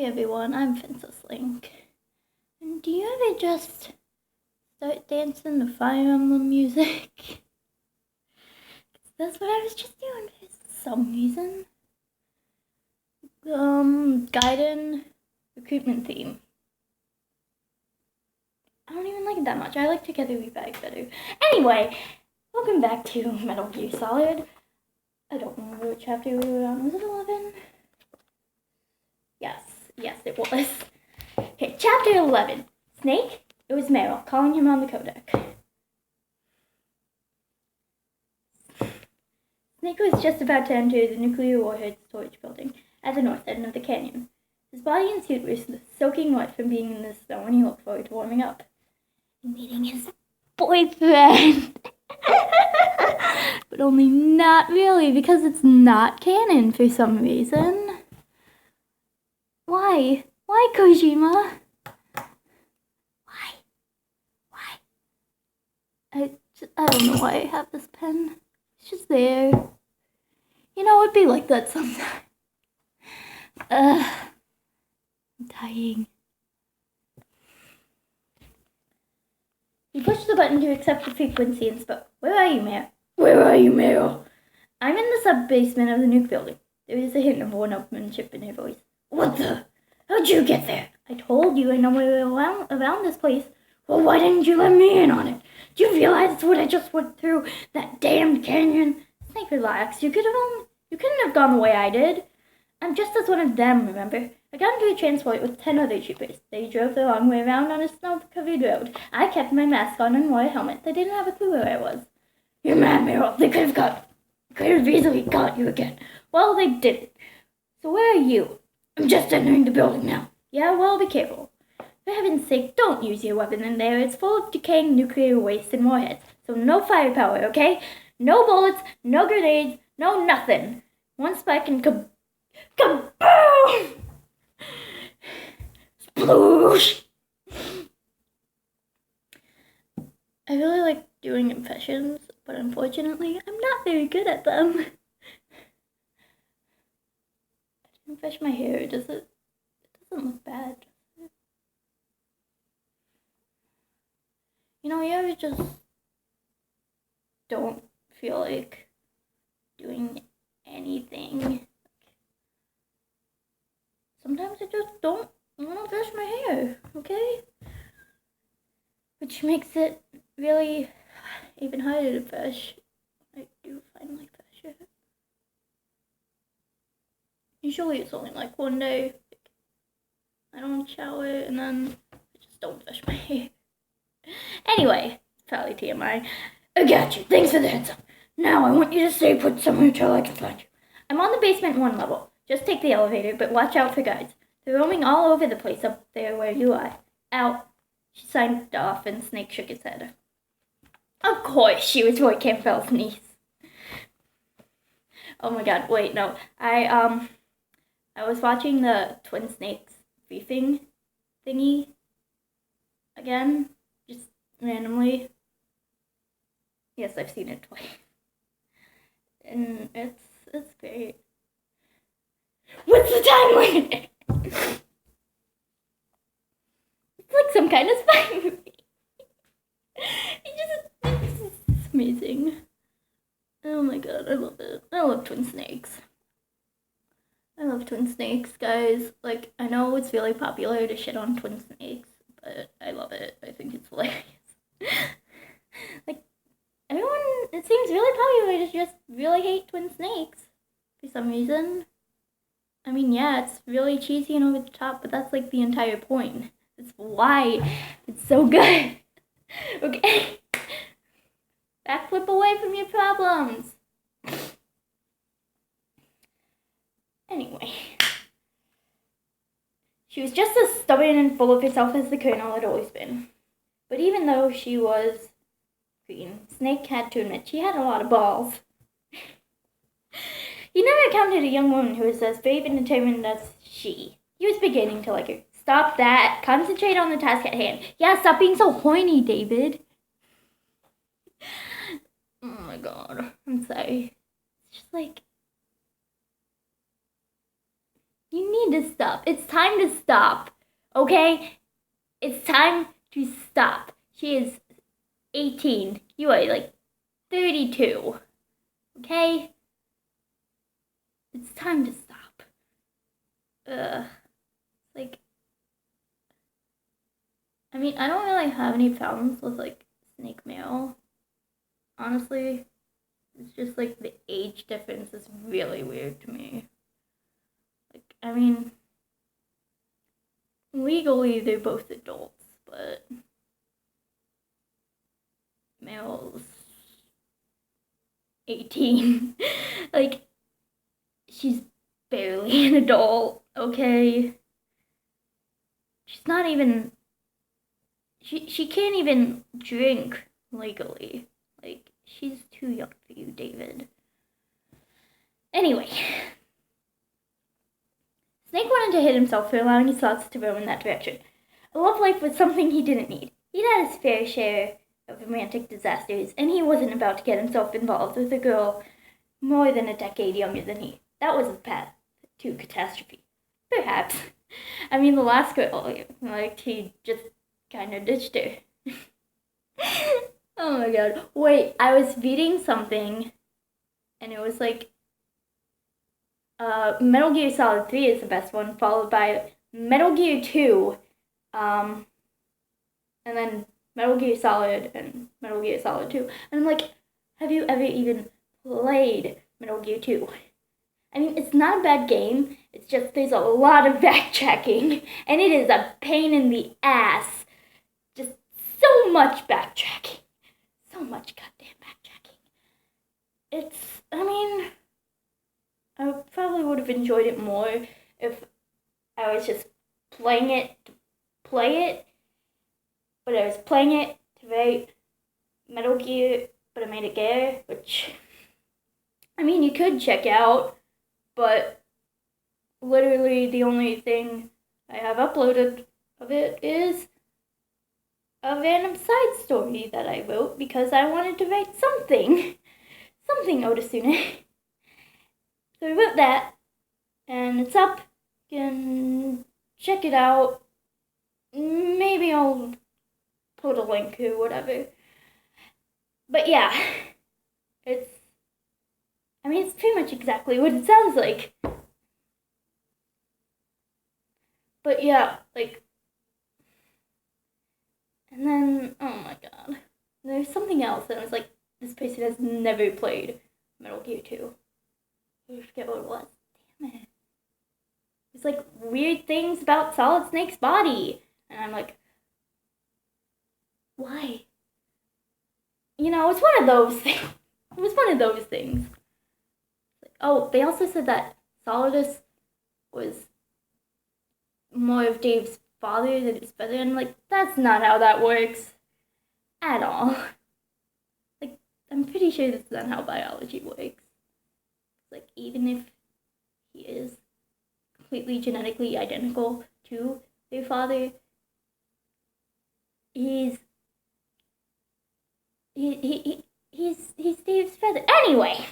everyone, I'm Princess Link. And do you ever just start dancing to Fire Emblem music? That's what I was just doing for some reason. Gaiden recruitment theme. I don't even like it that much. I like Together We Fight better. Anyway, welcome back to Metal Gear Solid. I don't remember what chapter we were on. Was it 11? Yes, it was. Okay, chapter 11. Snake? It was Meryl, calling him on the codec. Snake was just about to enter the nuclear warhead storage building at the north end of the canyon. His body and suit were soaking wet from being in the snow, and he looked forward to warming up and meeting his boyfriend. But only not really, because it's not canon for some reason. Why? Why, Kojima? Why? I don't know why I have this pen. It's just there. You know, it'd be like that sometimes. I'm dying. He pushed the button to accept the frequency and spoke. Where are you, Meryl? Where are you, Meryl? I'm in the sub-basement of the nuke building. There was a hint of one-upmanship in her voice. What the? How'd you get there? I told you I know my way around this place. Well, why didn't you let me in on it? Do you realize what I just went through? That damned canyon? Snake, relax. You couldn't have gone the way I did. I'm just as one of them, remember? I got into a transport with 10 other troopers. They drove the long way around on a snow-covered road. I kept my mask on and wore a helmet. They didn't have a clue where I was. You're mad, Meryl. They could have easily got you again. Well, they didn't. So where are you? I'm just entering the building now. Yeah, well, be careful. For heaven's sake, don't use your weapon in there. It's full of decaying nuclear waste and warheads. So no firepower, okay? No bullets, no grenades, no nothing. One spike and kaboom! Sploosh! I really like doing impressions, but unfortunately, I'm not very good at them. I didn't brush my hair, it doesn't look bad. You know, you ever just don't feel like doing anything? Sometimes I just don't want to brush my hair, okay? Which makes it really even harder to brush. I do finally brush it. Usually it's only like one day. I don't shower and then I just don't brush my hair. Anyway, it's probably TMI. I got you. Thanks for the heads up. Now I want you to stay put somewhere till I can find you. I'm on the basement 1 level. Just take the elevator, but watch out for guards. They're roaming all over the place up there where you are. Out. She signed off and Snake shook his head. Of course, she was Roy Campbell's niece. Oh my god, wait, no. I was watching the Twin Snakes briefing thingy again, just randomly. Yes, I've seen it twice. And it's great. What's the time limit? It's like some kind of spy movie. It's amazing. Oh my god, I love it. I love Twin Snakes. I love Twin Snakes, guys. Like, I know it's really popular to shit on Twin Snakes, but I love it. I think it's hilarious. Like, everyone, it seems really popular to just really hate Twin Snakes for some reason. I mean, yeah, it's really cheesy and over the top, but that's like the entire point. It's why it's so good. Okay? Backflip away from your problems. Anyway. She was just as stubborn and full of herself as the Colonel had always been. But even though she was green, Snake had to admit she had a lot of balls. He never encountered a young woman who was as brave and determined as she. He was beginning to like her. Stop that. Concentrate on the task at hand. Yeah, stop being so horny, David. Oh my god. I'm sorry. It's just like... You need to stop. It's time to stop. Okay? It's time to stop. She is 18. You are like 32. Okay? It's time to stop. Like, I mean, I don't really have any problems with, like, Snake Mail. Honestly, it's just, like, the age difference is really weird to me. Like, I mean, legally they're both adults, but Mail's 18. Like, she's barely an adult, okay? She's not even... She can't even drink legally. Like, she's too young for you, David. Anyway. Snake wanted to hit himself for allowing his thoughts to roam in that direction. A love life was something he didn't need. He'd had his fair share of romantic disasters, and he wasn't about to get himself involved with a girl more than a decade younger than he. That was his path to catastrophe. Perhaps. I mean, the last girl, like, he just kind of ditched her. Oh my god. Wait, I was reading something, and it was like, Metal Gear Solid 3 is the best one, followed by Metal Gear 2, and then Metal Gear Solid and Metal Gear Solid 2. And I'm like, have you ever even played Metal Gear 2? I mean, it's not a bad game, it's just there's a lot of backtracking, and it is a pain in the ass. Just so much backtracking. So much goddamn backtracking. It's, I mean, I probably would have enjoyed it more if I was just playing it to play it, but I was playing it to write Metal Gear, but I made it Gear, which, I mean, you could check out, but literally the only thing I have uploaded of it is a random side story that I wrote because I wanted to write something Otasune. So I wrote that, and it's up. You can check it out. Maybe I'll put a link or whatever. But yeah, it's pretty much exactly what it sounds like. But yeah, like, and then, oh my god, there's something else that I was like, this person has never played Metal Gear 2. I forget what it was. Damn it. It's like weird things about Solid Snake's body. And I'm like, why? You know, it's one of those things. It was one of those things. Like, oh, they also said that Solidus was more of Dave's father than his brother. And I'm like, that's not how that works. At all. Like, I'm pretty sure that's not how biology works. Like, even if he is completely genetically identical to their father, he's Dave's brother. Anyway,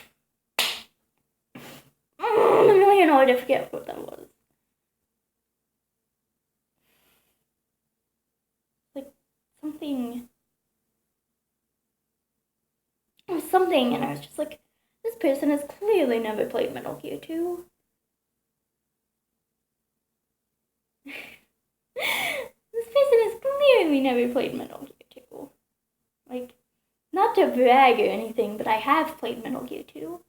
I'm really annoyed I forget what that was. Like, something. It was something, and I was just like, this person has clearly never played Metal Gear 2. This person has clearly never played Metal Gear 2. Like, not to brag or anything, but I have played Metal Gear 2.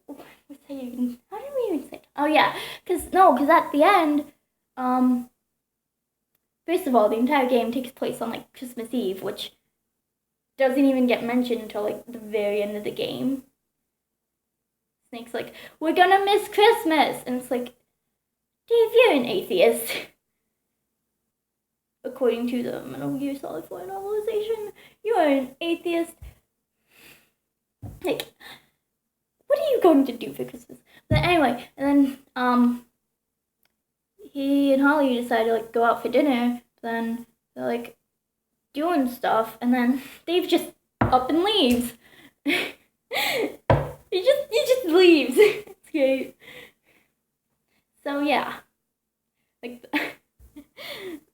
What's that even? How did we even say? Oh yeah, because at the end, first of all, the entire game takes place on like Christmas Eve, which doesn't even get mentioned until like the very end of the game. Snake's like, we're gonna miss Christmas, and it's like, Dave, you're an atheist. According to the Metal Gear Solid 4 novelization, you are an atheist. Like, what are you going to do for Christmas? But anyway, and then he and Holly decide to like go out for dinner. Then they're like doing stuff, and then Dave just up and leaves. he just leaves. It's great. So yeah, like,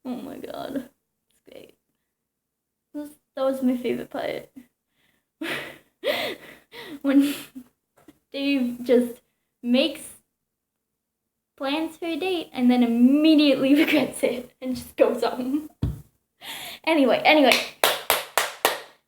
oh my god, it's great. That was my favorite part. When Dave just makes plans for a date and then immediately regrets it and just goes home. Anyway.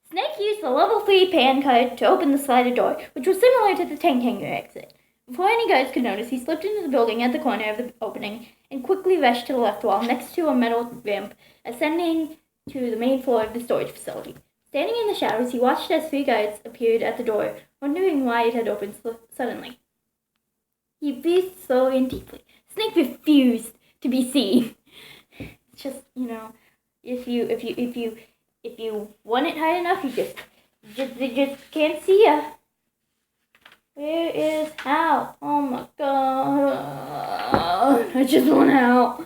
Snake used the level 3 pan card to open the sliding door, which was similar to the tank hangar exit. Before any guards could notice, he slipped into the building at the corner of the opening and quickly rushed to the left wall next to a metal ramp ascending to the main floor of the storage facility. Standing in the shadows, he watched as 3 guards appeared at the door, wondering why it had opened suddenly. He breathed slowly and deeply. Snake refused to be seen. It's just, if you want it high enough, they just can't see ya. Where is Hal? Oh my god! I just want Hal.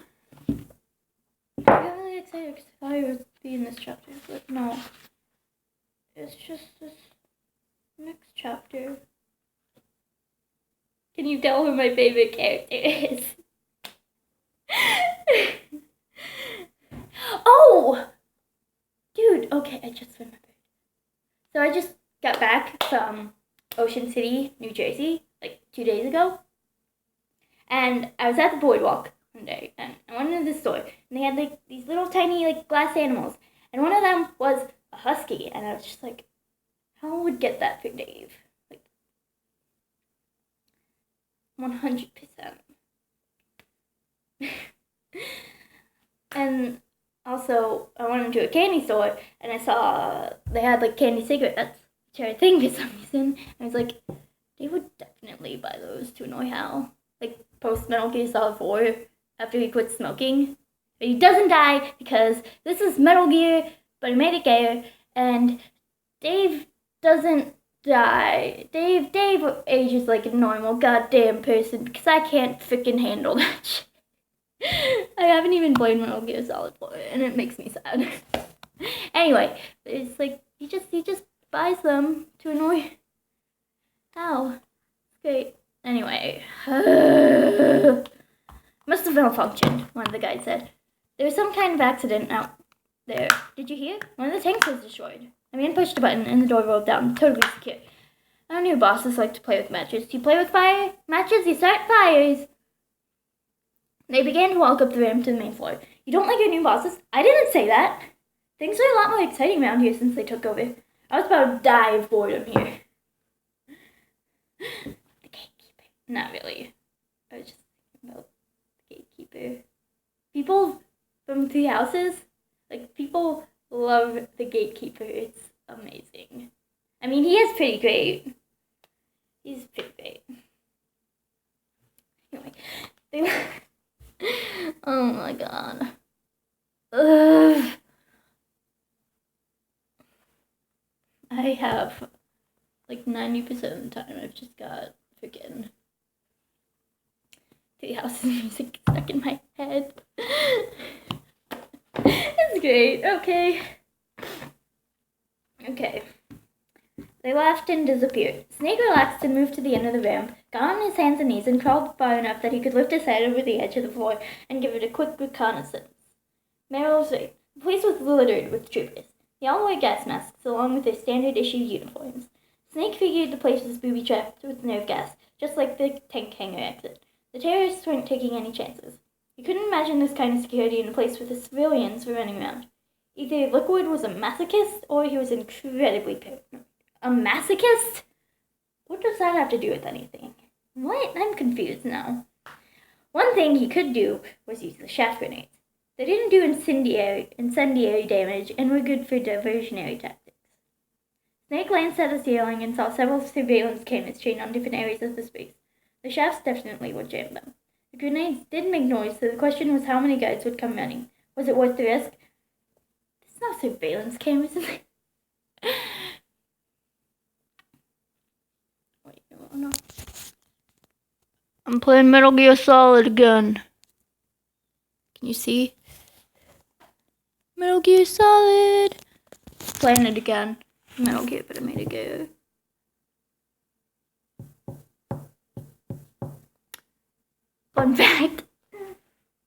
I'm really excited because I thought he would be in this chapter, but no. It's just this next chapter. Can you tell who my favorite character is? Oh! Dude, okay, I just remembered. So I just got back from Ocean City, New Jersey, like 2 days ago. And I was at the boardwalk one day, and I went into the store, and they had like these little tiny like glass animals. And one of them was a husky, and I was just like, how would get that for Dave? Like, 100%. And also, I went into a candy store, and I saw they had like candy cigarettes, which are a thing for some reason. I was like, they would definitely buy those to annoy Hal. Like, post Metal Gear Solid 4, after he quits smoking. But he doesn't die, because this is Metal Gear, but he made it gayer, and Dave doesn't die. Dave ages like a normal goddamn person, because I can't freaking handle that shit. I haven't even played Metal Gear Solid 4, and it makes me sad. Anyway, it's like, he just buys them to annoy Hal. It's great. Anyway, must have malfunctioned, one of the guys said. There was some kind of accident out there. Did you hear? One of the tanks was destroyed. A man pushed a button and the door rolled down, totally secure. I knew bosses like to play with matches. You play with fire matches, you start fires. They began to walk up the ramp to the main floor. You don't like your new bosses? I didn't say that. Things are a lot more exciting around here since they took over. I was about to die of boredom here. The gatekeeper. Not really. I was just thinking about the gatekeeper. People from Three Houses, like, people love the gatekeeper. It's amazing. I mean, he is pretty great. He's pretty great. Anyway, oh my god. Ugh. I have, like, 90% of the time, I've just got freaking Three Houses music stuck in my head. It's great. Okay. They laughed and disappeared. Snake relaxed and moved to the end of the ramp, got on his hands and knees, and crawled far enough that he could lift his head over the edge of the floor and give it a quick reconnaissance. Meryl was right. The place was littered with troopers. They all wore gas masks, along with their standard-issue uniforms. Snake figured the place was booby-trapped with nerve gas, just like the tank hangar exit. The terrorists weren't taking any chances. He couldn't imagine this kind of security in a place where the civilians were running around. Either Liquid was a masochist, or he was incredibly paranoid. A masochist? What does that have to do with anything? What? I'm confused now. One thing he could do was use the shaft grenades. They didn't do incendiary damage and were good for diversionary tactics. Snake glanced at the ceiling and saw several surveillance cameras trained on different areas of the space. The shafts definitely would jam them. The grenades did make noise, so the question was how many guards would come running. Was it worth the risk? There's no surveillance cameras in there. Wait, no. I'm playing Metal Gear Solid again. Can you see? Metal Gear Solid. Playing it again. Metal Gear, but I made it go. Fun fact.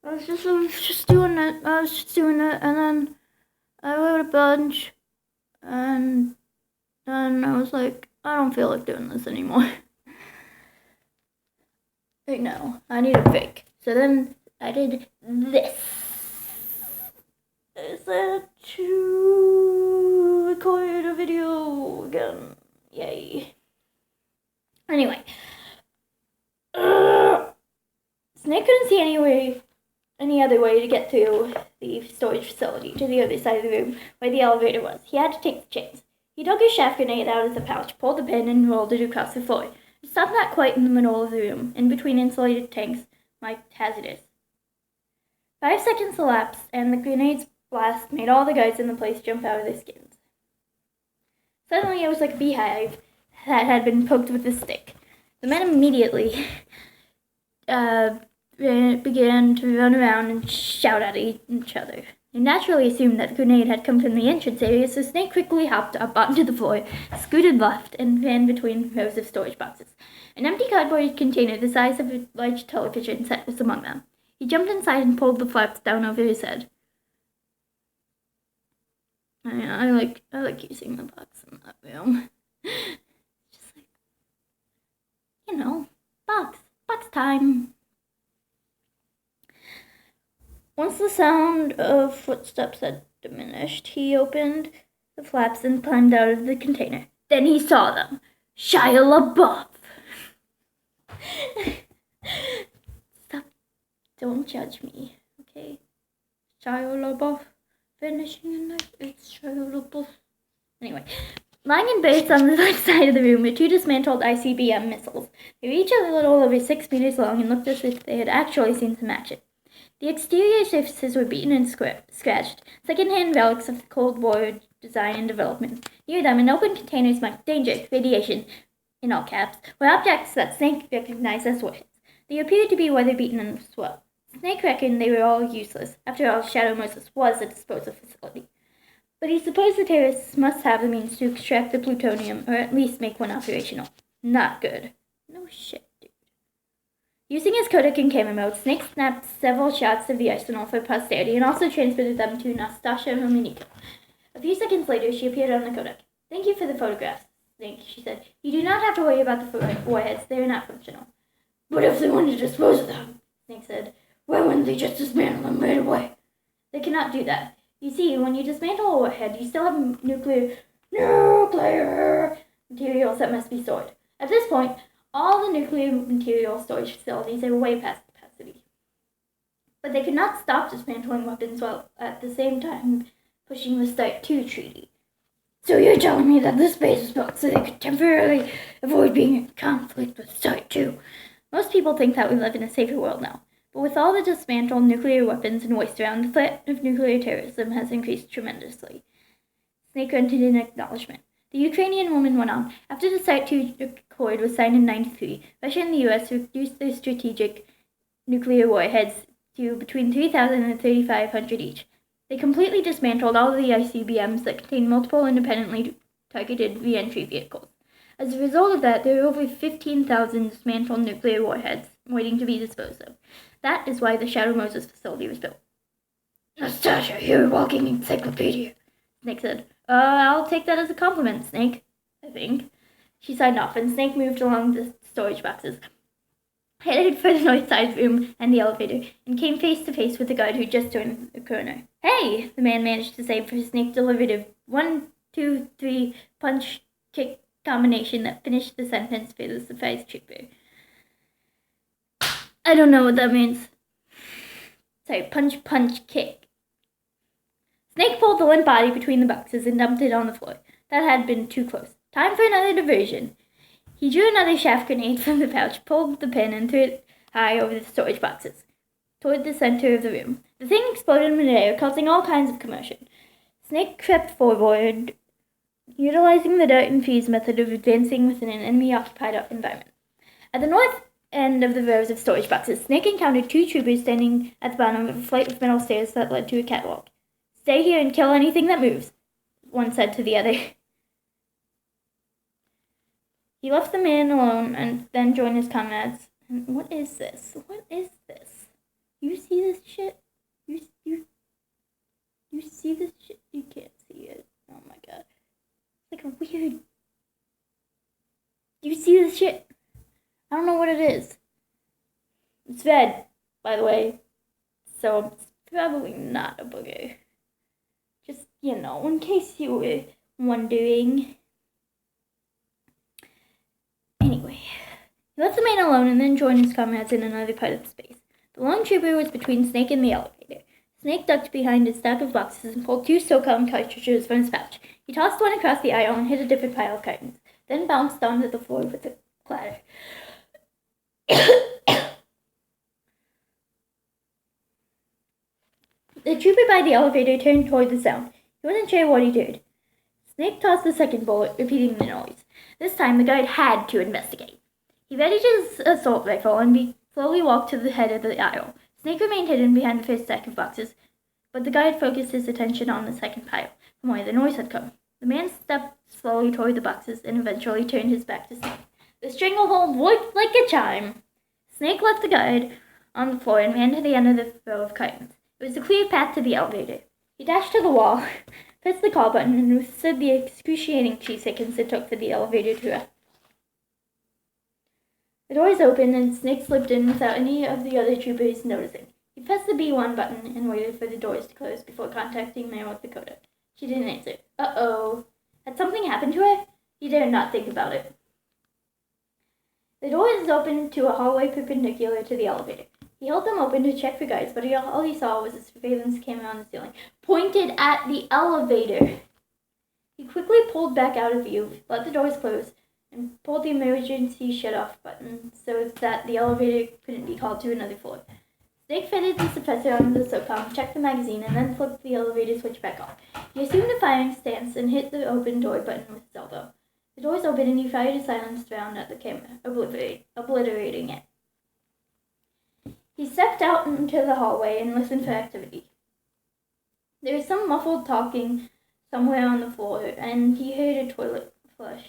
I was just doing it, and then I wrote a bunch, and then I was like, I don't feel like doing this anymore. Right now, I need a break. So then I did this. I said to record a video again. Yay. Anyway. Snake couldn't see any other way to get through the storage facility to the other side of the room where the elevator was. He had to take the chains. He took his chaff grenade out of the pouch, pulled the pin, and rolled it across the floor. It stopped not quite in the middle of the room, in between insulated tanks, marked hazardous. 5 seconds elapsed, and the grenade's blast made all the guards in the place jump out of their skins. Suddenly, it was like a beehive that had been poked with a stick. The men immediately began to run around and shout at each other. They naturally assumed that the grenade had come from the entrance area, so Snake quickly hopped up onto the floor, scooted left, and ran between rows of storage boxes. An empty cardboard container the size of a large television set was among them. He jumped inside and pulled the flaps down over his head. I like using the box in that room. Just like, box time. Once the sound of footsteps had diminished, he opened the flaps and climbed out of the container. Then he saw them. Shia LaBeouf. Stop. Don't judge me, okay? Shia LaBeouf. Finishing a knife. It's Shia LaBeouf. Anyway. Lying in base on the left side of the room were 2 dismantled ICBM missiles. They were each a little over 6 meters long and looked as if they had actually seen some action. The exterior surfaces were beaten and scratched, second-hand relics of the Cold War design and development. Near them, in open containers marked danger, radiation, in all caps, were objects that Snake recognized as warheads. They appeared to be weather-beaten and swell. Snake reckoned they were all useless. After all, Shadow Moses was a disposal facility. But he supposed the terrorists must have the means to extract the plutonium, or at least make one operational. Not good. No shit, dude. Using his codec and camera mode, Snake snapped several shots of the arsenal for posterity and also transmitted them to Nastasha Romaniko. A few seconds later, she appeared on the codec. Thank you for the photographs, Snake, she said. You do not have to worry about the warheads. They are not functional. But if they want to dispose of them, Snake said, why wouldn't they just dismantle them right away? They cannot do that. You see, when you dismantle a warhead, you still have nuclear materials that must be stored. At this point, all the nuclear material storage facilities are way past capacity. But they could not stop dismantling weapons while at the same time pushing the START II treaty. So you're telling me that this base was built so they could temporarily avoid being in conflict with START II? Most people think that we live in a safer world now. But with all the dismantled nuclear weapons and waste around, the threat of nuclear terrorism has increased tremendously. Snake grunted in acknowledgement. The Ukrainian woman went on. After the START II Accord was signed in 1993, Russia and the U.S. reduced their strategic nuclear warheads to between 3,000 and 3,500 each. They completely dismantled all of the ICBMs that contained multiple independently targeted re-entry vehicles. As a result of that, there are over 15,000 dismantled nuclear warheads waiting to be disposed of. That is why the Shadow Moses facility was built. Nastasha, you're a walking encyclopedia, Snake said. I'll take that as a compliment, Snake, I think. She signed off, and Snake moved along the storage boxes, headed for the north side room and the elevator, and came face to face with the guard who just turned the corner. Hey, the man managed to say before Snake delivered a 1-2-3 punch-kick combination that finished the sentence for the surprise trooper. I don't know what that means. Sorry, punch, kick. Snake pulled the limp body between the boxes and dumped it on the floor. That had been too close. Time for another diversion. He drew another chaff grenade from the pouch, pulled the pin, and threw it high over the storage boxes, toward the center of the room. The thing exploded in midair, causing all kinds of commotion. Snake crept forward, utilizing the dart and fuse method of advancing within an enemy-occupied environment. At the north end of the rows of storage boxes, Snake encountered 2 troopers standing at the bottom of a flight of metal stairs that led to a catwalk. Stay here and kill anything that moves, one said to the other. He left the man alone and then joined his comrades And what is this? What is this? You see this shit? You see this shit? You can't see it. Oh my god. It's like a weird... You see this shit? I don't know what it is. It's red, by the way. So it's probably not a booger. Just, in case you were wondering. Anyway, he left the man alone and then joined his comrades in another part of space. The lone trooper was between Snake and the elevator. Snake ducked behind a stack of boxes and pulled 2 SOCOM cartridges from his pouch. He tossed one across the aisle and hit a different pile of cartons, then bounced onto the floor with a clatter. The trooper by the elevator turned toward the sound. He wasn't sure what he'd heard. Snake tossed the second bullet, repeating the noise. This time, the guard had to investigate. He readied his assault rifle and slowly walked to the head of the aisle. Snake remained hidden behind the first stack of boxes, but the guard focused his attention on the second pile, from where the noise had come. The man stepped slowly toward the boxes and eventually turned his back to Snake. The stranglehold looked like a chime. Snake left the guard on the floor and ran to the end of the row of cartons. It was a clear path to the elevator. He dashed to the wall, pressed the call button, and withstood the excruciating 2 seconds it took for the elevator to rest. The doors opened, and Snake slipped in without any of the other troopers noticing. He pressed the B1 button and waited for the doors to close before contacting North Dakota. She didn't answer. Uh-oh. Had something happened to her? He dared not think about it. The doors opened to a hallway perpendicular to the elevator. He held them open to check for guards, but all he saw was a surveillance camera on the ceiling, pointed at the elevator. He quickly pulled back out of view, let the doors close, and pulled the emergency shut-off button so that the elevator couldn't be called to another floor. Snake fitted the suppressor onto the SOCOM, checked the magazine, and then flipped the elevator switch back on. He assumed a firing stance and hit the open door button with his elbow. The doors opened and he fired a silenced round at the camera, obliterating it. He stepped out into the hallway and listened for activity. There was some muffled talking somewhere on the floor, and he heard a toilet flush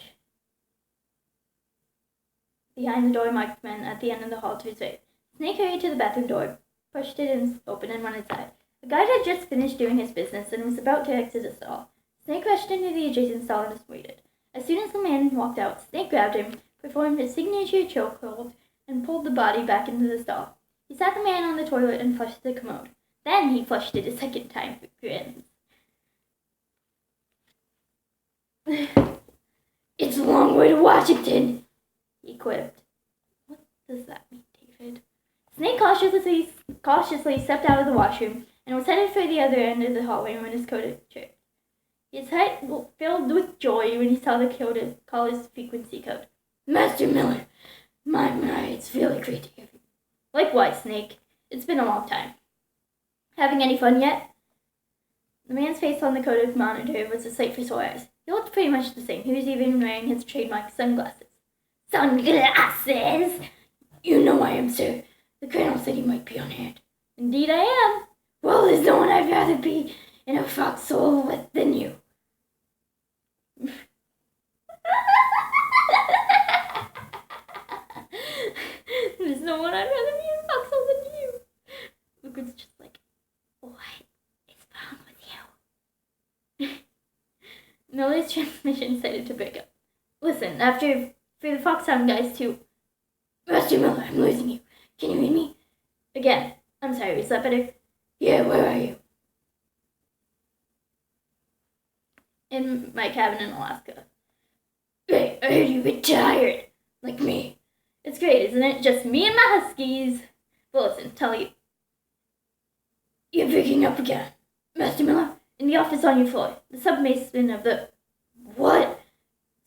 behind the door marked men at the end of the hall to his right. Snake hurried to the bathroom door, pushed it open, and went inside. The guard had just finished doing his business and was about to exit the stall. Snake rushed into the adjacent stall and just waited. As soon as the man walked out, Snake grabbed him, performed his signature chokehold, and pulled the body back into the stall. He sat the man on the toilet and flushed the commode. Then he flushed it a second time for grins. It's a long way to Washington, he quipped. What does that mean, David? Snake cautiously stepped out of the washroom and was headed for the other end of the hallway when his coda chirped. His heart filled with joy when he saw the caller's frequency code. Master Miller, my, it's really great to hear you. Likewise, Snake. It's been a long time. Having any fun yet? The man's face on the codec monitor was a sight for sore eyes. He looked pretty much the same. He was even wearing his trademark sunglasses. Sunglasses? You know I am, sir. The colonel said he might be on hand. Indeed I am. Well, there's no one I'd rather be in a foxhole with than you. There's no one I'd rather be in a foxhole than you. Luke was just like, what is wrong with you? Miller's transmission started to break up. Listen, for the Foxhound guys too. Master Miller, I'm losing you. Can you read me? Again. I'm sorry, is that better? Yeah, where are you? In my cabin in Alaska. Great, I heard you retired. Like me. It's great, isn't it? Just me and my huskies. But listen, tell you. You're picking up again. Master Miller, in the office on your floor. The sub-basement of the... What?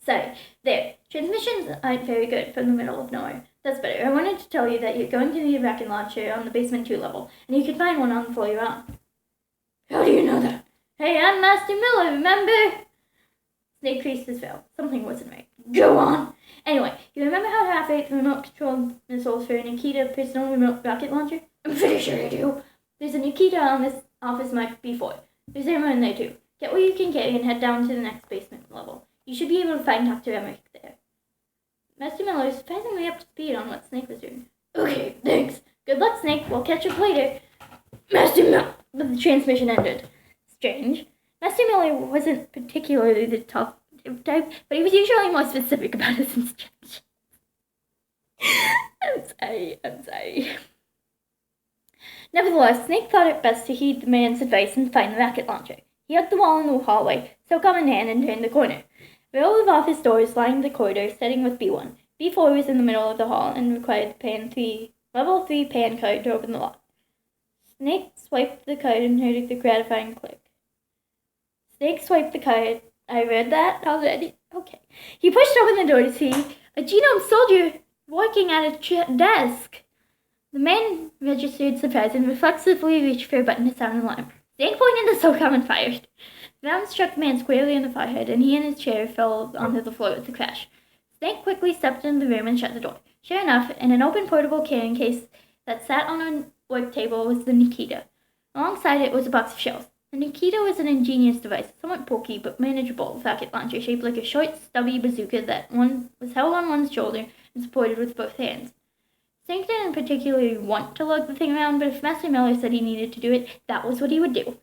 Sorry. There. Transmissions aren't very good from the middle of nowhere. That's better. I wanted to tell you that you're going to need a rocket launcher on the basement 2 level, and you can find one on the floor you're on. How do you know that? Hey, I'm Master Miller, remember? Snake creased his veil. Something wasn't right. Go on. Anyway, you remember how to operate the remote-controlled missiles for a Nikita personal remote rocket launcher? I'm pretty sure I do. There's a Nikita on this office marked B4. There's ammo in there too. Get what you can carry and head down to the next basement level. You should be able to find Dr. Emmerich there. Master Miller is surprisingly up to speed on what Snake was doing. Okay, thanks. Good luck, Snake. We'll catch up later. Master Miller. But the transmission ended. Strange. Master Miller wasn't particularly the talkative type, but he was usually more specific about his instructions. I'm sorry. Nevertheless, Snake thought it best to heed the man's advice and find the rocket launcher. He hugged the wall in the hallway, SOCOM in hand, and turned the corner. A row of office doors lined the corridor, starting with B1. B4 was in the middle of the hall and required the level 3 PAN card to open the lock. Snake swiped the card and heard the gratifying click. Snake swiped the card. I read that already. Okay. He pushed open the door to see a genome soldier working at a desk. The man registered surprise and reflexively reached for a button to sound an alarm. Snake pointed to SOCOM and fired. The round struck the man squarely in the forehead, and he and his chair fell onto the floor with a crash. Snake quickly stepped into the room and shut the door. Sure enough, in an open portable carrying case that sat on a work table was the Nikita. Alongside it was a box of shells. The Nikita was an ingenious device, somewhat bulky but manageable rocket launcher shaped like a short, stubby bazooka that was held on one's shoulder and supported with both hands. Snake didn't particularly want to lug the thing around, but if Master Miller said he needed to do it, that was what he would do.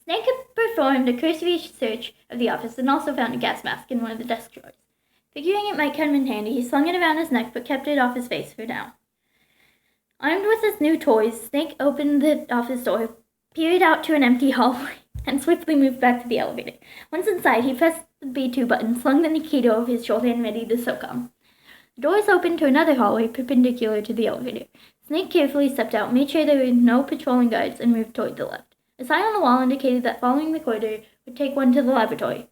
Snake had performed a cursory search of the office and also found a gas mask in one of the desk drawers. Figuring it might come in handy, he slung it around his neck but kept it off his face for now. Armed with his new toys, Snake opened the office door, peered out to an empty hallway, and swiftly moved back to the elevator. Once inside, he pressed the B2 button, slung the Nikita over his shoulder, and readied the SOCOM. The doors opened to another hallway perpendicular to the elevator. Snake carefully stepped out, made sure there were no patrolling guards, and moved toward the left. A sign on the wall indicated that following the corridor would take one to the laboratory.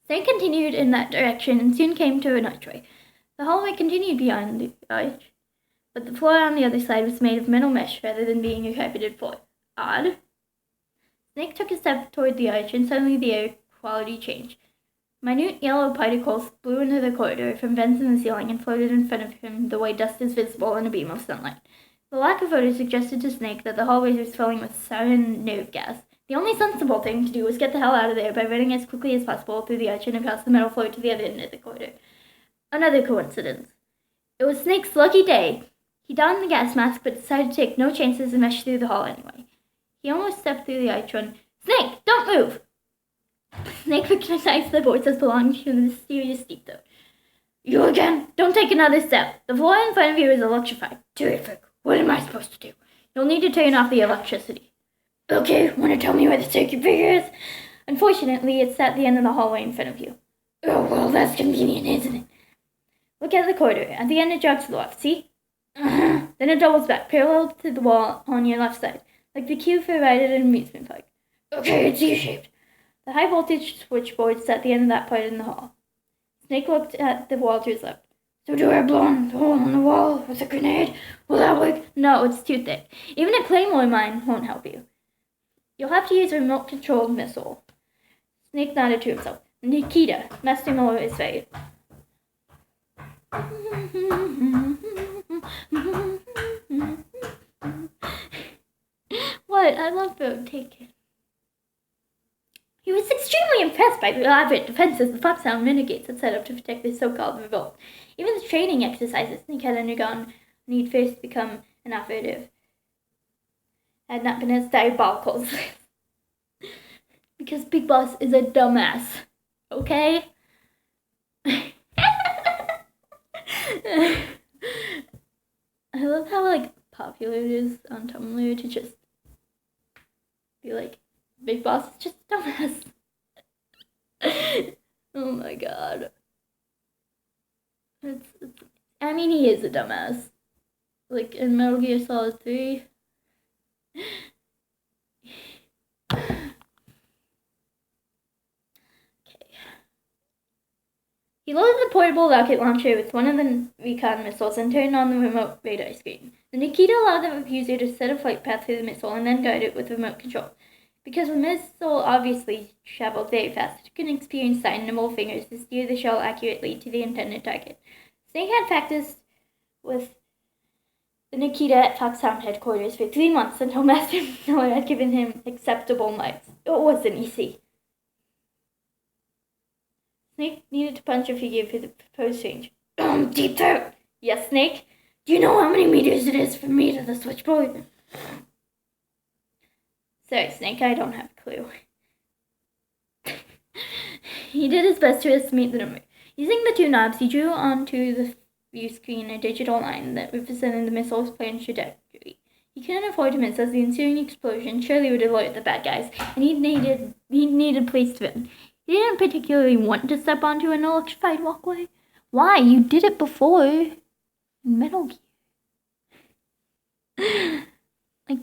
Snake continued in that direction and soon came to an archway. The hallway continued beyond the arch, but the floor on the other side was made of metal mesh rather than being a carpeted floor. Odd. Snake took a step toward the arch, and suddenly the air quality changed. Minute yellow particles blew into the corridor from vents in the ceiling and floated in front of him the way dust is visible in a beam of sunlight. The lack of odor suggested to Snake that the hallways were filling with sarin nerve gas. The only sensible thing to do was get the hell out of there by running as quickly as possible through the arch and across the metal floor to the other end of the corridor. Another coincidence. It was Snake's lucky day. He donned the gas mask but decided to take no chances and rushed through the hall anyway. He almost stepped through the arch when, "Snake, don't move!" Snake recognized the voice as belonging to the mysterious deep throat. "You again? Don't take another step. The floor in front of you is electrified." "Terrific. What am I supposed to do?" "You'll need to turn off the electricity." "Okay, want to tell me where the circuit breaker is?" "Unfortunately, it's at the end of the hallway in front of you." "Oh, well, that's convenient, isn't it?" "Look at the corridor. At the end it jogs to the left, see?" "Then it doubles back, parallel to the wall on your left side, like the queue for a ride at an amusement park." "Okay, it's U-shaped." The high-voltage switchboard's at the end of that part in the hall. Snake looked at the wall to his left. "So do I blow the hole in the wall with a grenade? Will that work?" "No, it's too thick. Even a Claymore mine won't help you. You'll have to use a remote-controlled missile." Snake nodded to himself. "Nikita, Master Miller is right." What? I love Road. Take it. He was extremely impressed by the elaborate defenses the Foxhound renegades had set up to protect the so-called revolt. Even the training exercises Snake had undergone when he'd first become an operative had not been as diabolical as because Big Boss is a dumbass. Okay? I love how, popular it is on Tumblr to just be like, Big Boss is just a dumbass. Oh my god. He is a dumbass. Like in Metal Gear Solid 3. He loaded the portable rocket launcher with one of the recon missiles and turned on the remote radar screen. The Nikita allowed the user to set a flight path through the missile and then guide it with remote control. Because the missile obviously traveled very fast, it could experience tiny nimble fingers to steer the shell accurately to the intended target. Snake had practiced with the Nikita at Foxhound headquarters for 3 months until Master Miller had given him acceptable marks. It wasn't easy. Snake needed to punch a figure for the proposed change. Deep throat! Yes, Snake? Do you know how many meters it is from me to the switchboard? Sorry, Snake, I don't have a clue. He did his best to estimate the number. Using the two knobs, he drew onto the view screen a digital line that represented the missile's planned trajectory. He couldn't afford to miss, as the ensuing explosion surely would alert the bad guys, and he needed a place to run. He didn't particularly want to step onto an electrified walkway. Why? You did it before in Metal Gear. Like,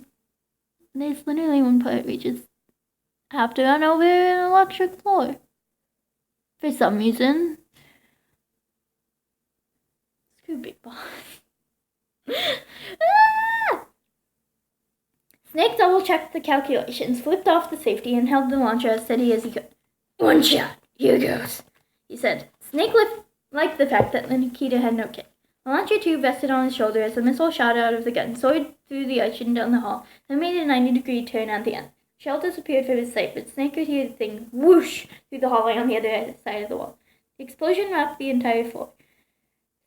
there's literally one part where you just have to run over an electric floor. For some reason. Screw Big Boss. Snake double-checked the calculations, flipped off the safety, and held the launcher as steady as he could. One shot. Here goes, he said. Snake liked the fact that Nikita had no kick. The launcher tube rested on his shoulder as the missile shot out of the gun, soared through the arch and down the hall, then made a 90-degree turn at the end. Shell disappeared from his sight, but Snake could hear the thing whoosh through the hallway on the other side of the wall. The explosion rocked the entire floor.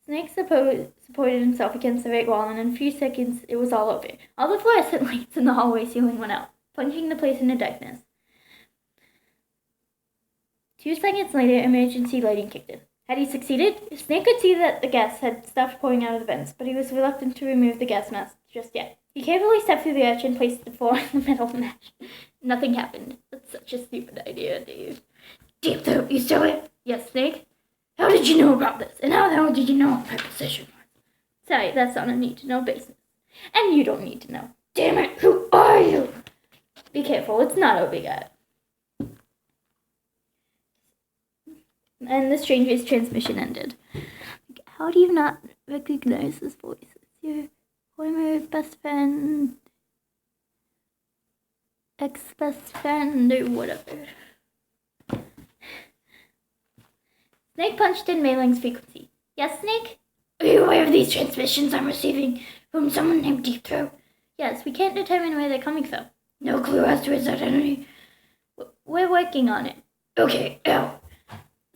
Snake supported himself against the right wall, and in a few seconds it was all over. All the fluorescent lights in the hallway ceiling went out, plunging the place into darkness. 2 seconds later, emergency lighting kicked in. Had he succeeded? Snake could see that the gas had stopped pouring out of the vents, but he was reluctant to remove the gas mask just yet. He carefully stepped through the arch and placed the floor in the metal mesh. Nothing happened. That's such a stupid idea, Dave. Deep Throat, you saw it? Yes, Snake? How did you know about this? And how the hell did you know what my position was? Sorry, that's on a need-to-know basis. And you don't need to know. Damn it, who are you? Be careful, it's not over yet. And the stranger's transmission ended. How do you not recognize this voice? It's your former best friend, ex-best friend, or whatever. Snake punched in Mei Ling's frequency. Yes, Snake? Are you aware of these transmissions I'm receiving from someone named Deep Throat? Yes, we can't determine where they're coming from. No clue as to his identity? We're working on it. Okay, out.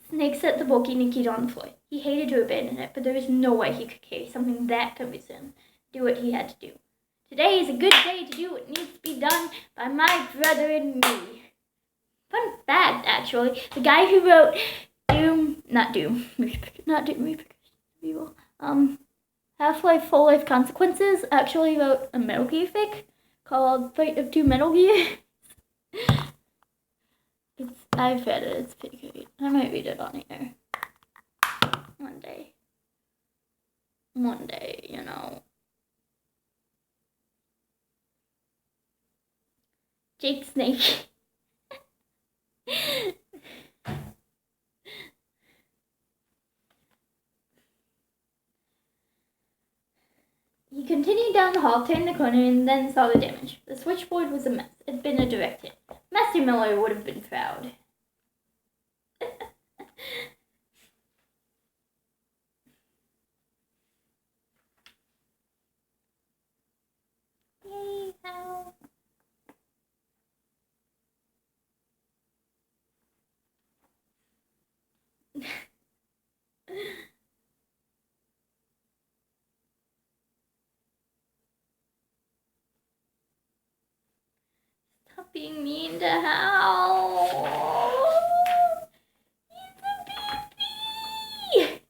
Snake set the bulky Nikita on the floor. He hated to abandon it, but there was no way he could carry something that cumbersome. Do what he had to do. Today is a good day to do what needs to be done by my brother and me. Fun fact, actually, the guy who wrote Half-Life Full Life Consequences actually wrote a Metal Gear fic called Fight of Two Metal Gears. I've read it, it's pretty great. I might read it on here. One day, you know. Jake Snake. He continued down the hall, turned the corner, and then saw the damage. The switchboard was a mess. It had been a direct hit. Master Miller would have been proud. Yay, ow. Stop being mean to Hal. He's a baby.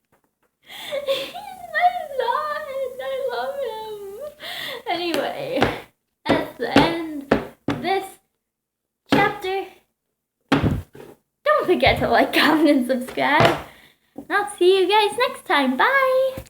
He's my son. I love him. Anyway, that's the end of this chapter. Don't forget to like, comment, and subscribe. And I'll see you guys next time. Bye.